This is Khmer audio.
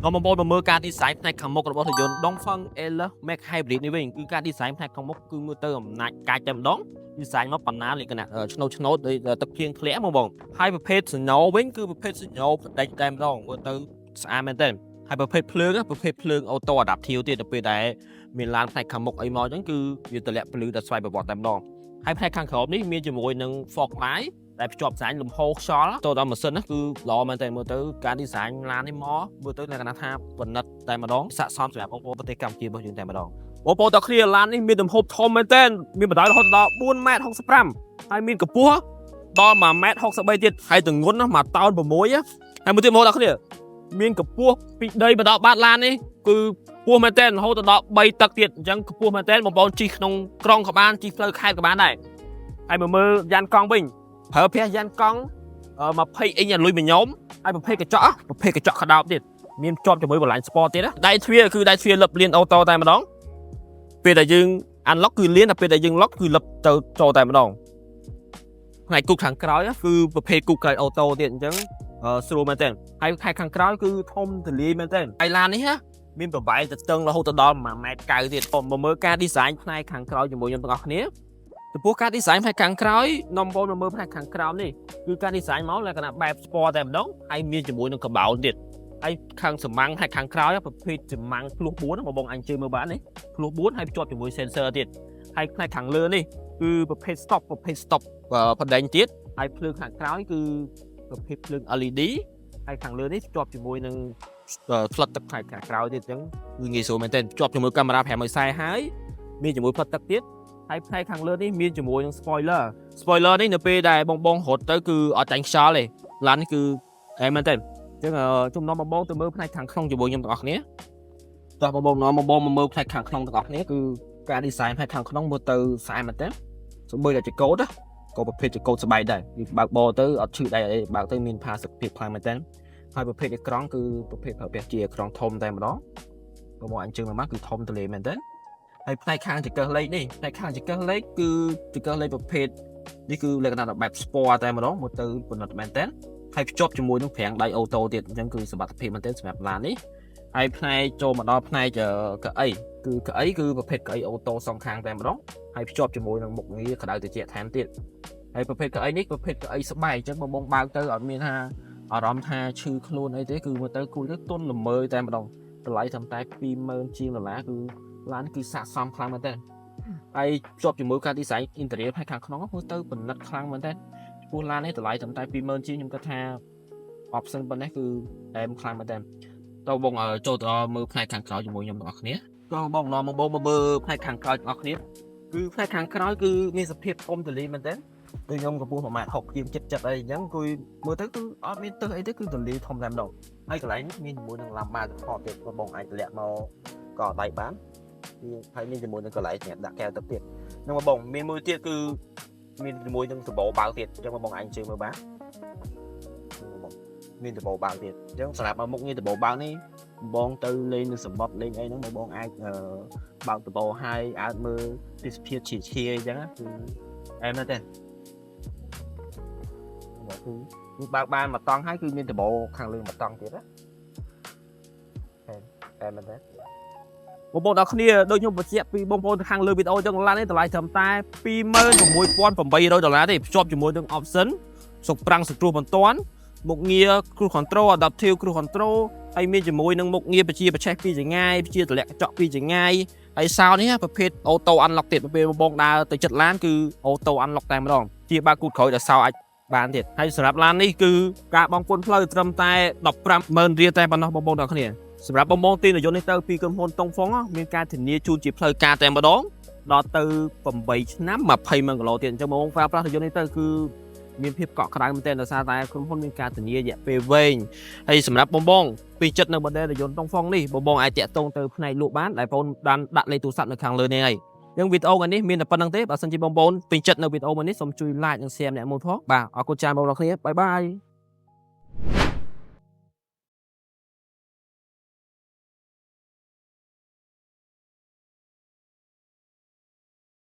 nó mong muốn mở cả design này khám mốcរបស់ Toyota Dongfeng L Max Hybrid នេះវិញគឺការ design ផ្នែកខាងមុខគឺមើលទៅអំណាចកាយតែម្ដង design មកបណ្ណាលក្ខណៈឆ្នោតដោយទឹកភ្លៀងធ្លាក់មកបងហើយប្រភេទសញ្ញោវិញគឺប្រភេទសញ្ញោផ្ដាច់តែម្ដងមើលទៅស្អាតមែនទែនហើយប្រភេទភ្លើងអូតូ adaptive ទៀតទៅពេលដែលមានឡានផ្នែកខាងមុខអីមកអញ្ចឹងគឺវាតម្លាក់ភ្លឺដល់ស្វ័យប្រវត្តិតែម្ដងហើយផ្នែកខាងក្រោមនេះមានជាមួយនឹង fog light ដែលភ្ជាប់ផ្សាយលំហូរខ្យល់ទៅដល់ម៉ាស៊ីនណាគឺល្អមែនតើមើលទៅការ design ឡាននេះមកមើលទៅលក្ខណៈថាប្រណិតតែម្ដងស័ក្តិសមសម្រាប់បងប្អូនប្រទេសកម្ពុជារបស់យើងតែម្ដងបងប្អូនតើគ្នាឡាននេះមានទំហំធំមែនតើមានបណ្ដោយរហូតដល់ 4.65 ហើយមានកម្ពស់ដល់ 1.63 ទៀតហើយទម្ងន់1.6 ហើយមួយទៀតមកដល់គ្នាមានកម្ពស់ពីដីមកដល់បាតឡាននេះគឺខ្ពស់មែនតើរហូតដល់ 3 ទឹកទៀតអញ្ចឹងខ្ពស់មែនតើបងប្អូនជិះក្នុងក្រុងក៏បានជិះផ្លូវខេត្តក៏បានដែរហើយមើលយ៉ានកង់វិញប្រើប្រាស់យ៉ានកង់20 អ៊ីងអាលុយញោមហើយប្រភេទកញ្ចក់ក្តោបទៀតមានជាប់ជាមួយបន្លាញ sport ទៀតណាដៃទ្វារគឺដៃទ្វារលឹបលៀនអូតូតែម្ដងពេលដែលយើង unlock គឺលៀនតែពេលដែលយើង lock គឺលឹបទៅចូលតែម្ដងផ្នែកគូខាងក្រោយគឺប្រភេទគូក្រោយអូតូទៀតអញ្ចឹងស្រួលមែនទែនហើយផ្នែកខាងក្រោយគឺធំទូលាយមែនទែនហើយឡាននេះមានប្រវែងទៅស្ទឹងរហូតដល់ 1.9 ម៉ែត្រទៀតមកមើលការ design ផ្នែកខាងក្រោយជាមួយខ្ញុំទាំងអស់គ្នាចំពោះការ design ផ្នែកខាងក្រោយនាំបងមើលផ្នែកខាងក្រោមនេះគឺការ design មកលក្ខណៈបែប sport តែម្ដងហើយមានជាមួយនឹងកបោនទៀតហើយខាងសម្ាំងផ្នែកខាងក្រោយប្រភេទសម្ាំងភ្លោះ4បងអញជើមើលបាននេះភ្លោះ4ហើយភ្ជាប់ជាមួយ sensor ទៀតហើយផ្នែកខាងលើនេះគឺប្រភេទ stop បណ្ដេញទៀតហើយភ្លើងខាងក្រោយគឺប្រភេទភ្លើង LED ហើយខាងលើនេះភ្ជាប់ជាមួយនឹងផ្លិតទឹកផ្នែកខាងក្រោយទៀតអញ្ចឹងគឺងាយស្រួលមែនទែនភ្ជាប់ជាមួយកាមេរ៉ា560ហើយមានជាមួយផ្លិតទឹកទៀតហើយផ្នែកខាងលើនេះមានជាមួយនឹង spoiler នេះនៅពេលដែលបងរត់ទៅគឺអត់ចាញ់ខ្យល់ទេឡាននេះគឺអែមែនទែនអញ្ចឹងជំនុំបងទៅមើលផ្នែកខាងក្នុងជាមួយខ្ញុំទាំងអស់គ្នាតោះបងមើលផ្នែកខាងក្នុងទាំងអស់គ្នាគឺការ design ផ្នែកខាងក្នុងមើលទៅស្អាតមែនទែនសូម្បីតែចកូតក៏ប្រភេទចកូតស្បែកដែរវាបើកបរទៅអត់ឈឺដៃអីបើកទៅមានផាសុកភាពខ្លាំងមែនទែនហើយប្រភេទអេក្រង់គឺប្រភេទប្រើប្រាស់ជាអេក្រង់ធំតែម្ដងបងអញ្ចឹងមកគឺធំទលេមែនទែនហើយផ្នែកខាងចង្កឹះលេខនេះផ្នែកខាងចង្កឹះលេខគឺចង្កឹះលេខប្រភេទនេះគឺលក្ខណៈបែប sport តែម្ដងមកទៅប្រណិតមែនទែនហើយភ្ជាប់ជាមួយនឹងប្រាំងដៃអូតូទៀតអញ្ចឹងគឺសុវត្ថិភាពមែនទែនសម្រាប់ឡាននេះហើយផ្នែកចូលមកដល់ផ្នែកកៅអីគឺប្រភេទកៅអីអូតូសងខាងតែម្ដងហើយភ្ជាប់ជាមួយនឹងមុខងារក្តៅត្រជាក់ថែមទៀតហើយប្រភេទកៅអីនេះប្រភេទកៅអីស្បែកអញ្ចឹងបងបើកទៅអត់មានថាអារម្មណ៍ថាឈឺខ្លួនអីទេគឺមើលទៅគួរទៅទន់ល្មើយតែម្ដងតម្លៃត្រឹមតែ $20,000 ជាងគឺឡានគឺស័ក្តិសមខ្លាំងមែនទែនហើយភ្ជាប់ជាមួយការ design interior ផ្នែកខាងក្នុងមើលទៅប្រណិតខ្លាំងមែនទែនចំពោះឡាននេះតម្លៃត្រឹមតែ $20,000 ជាងខ្ញុំគិតថា option ប៉ុណ្ណេះគឺអែមខ្លាំងមែនទែនតើបងចូលទៅមើលផ្នែកខាងក្រោយជាមួយខ្ញុំទាំងអស់គ្នាតើបងមើលផ្នែកខាងក្រោយទាំងអស់គ្នាគឺផ្នែកខាងក្រោយគឺមានសភាពធំទូលាយមែនទែនដូចខ្ញុំកម្ពស់ 1.60 ជាងចិត្តអីអញ្ចឹងគឺមើលទៅគឺអត់មានទឹកអីទេគឺទូលាយធំតែម្ដងហើយកន្លែងនេះមានជាមួយនឹងឡាំបាតថតទៀតបងអាចតម្លាក់មកក៏ដៃបានហើយមានជាមួយនឹងកន្លែងសម្រាប់ដាក់កែវទឹកទៀតនឹងបងមានមួយទៀតគឺមានជាមួយនឹងដបបើកទៀតអញ្ចឹងបងអាចជើមើលបានមានដបបើកទៀតអញ្ចឹងសម្រាប់មុខងារដបបើកនេះបងទៅលេងនឹងសមុទ្រលេងអីហ្នឹងបងអាចបើកដបហើយអាចមើលទេសភាពជាអញ្ចឹងគឺអែមណាស់ទេគឺបើកបានមួយតង់ហើយគឺមានដបខាងលើមួយតង់ទៀតណាអែមមែនទេបងប្អូនទាំងគ្នាដូចខ្ញុំបញ្ជាក់ពីបងប្អូនខាងលើវីដេអូចឹងឡាននេះតម្លៃត្រឹមតែ $26,800 ទេភ្ជាប់ជាមួយនឹង option សុកប្រាំងសង្គ្រោះបន្ទាន់មុខងារ cruise control adaptive cruise control ហើយមានជាមួយនឹងមុខងារបច្ចេកបច្ចេកពីចងាយជាតម្លាក់កញ្ចក់ពីចងាយហើយសោនេះប្រភេទ auto unlock ទៀតពេលបងដើរទៅចិត្តឡានគឺ auto unlock តែម្ដងជាបើកគូតក្រោយដល់សោអាចបានទៀតហើយសម្រាប់ឡាននេះគឺការបង់ពន្ធផ្លូវត្រឹមតែ $15,000 តែប៉ុណ្ណោះបងប្អូនទាំងគ្នាសម្រាប់បងប្អូនទិញរថយន្តនេះទៅពីក្រុមហ៊ុនតុងហ្វុងមានការធានាជូនជាផ្លូវការតែម្ដងដល់ទៅ8ឆ្នាំ $20,000 ទៀតអញ្ចឹងបងប្រើប្រាស់រថយន្តនេះទៅគឺមានភាពកក់ក្ដៅមែនទែនដោយសារតែក្រុមហ៊ុនមានការធានារយៈពេលវែងហើយសម្រាប់បងពីចិត្តនៅ model រថយន្តតុងហ្វុងនេះបងអាចតាក់ទងទៅផ្នែកលក់បានដែលបងបានដាក់លេខទូរស័ព្ទនៅខាងលើនេះហើយអញ្ចឹងវីដេអូនេះមានតែប៉ុណ្្នឹងទេបើសិនជាបងប្អូនពេញចិត្តនៅវីដេអូនេះសូមជួយ like និង share ម្នាក់មួយផងបាទអរគុណច្រើនបងប្អូនគ្នាបាយបាយ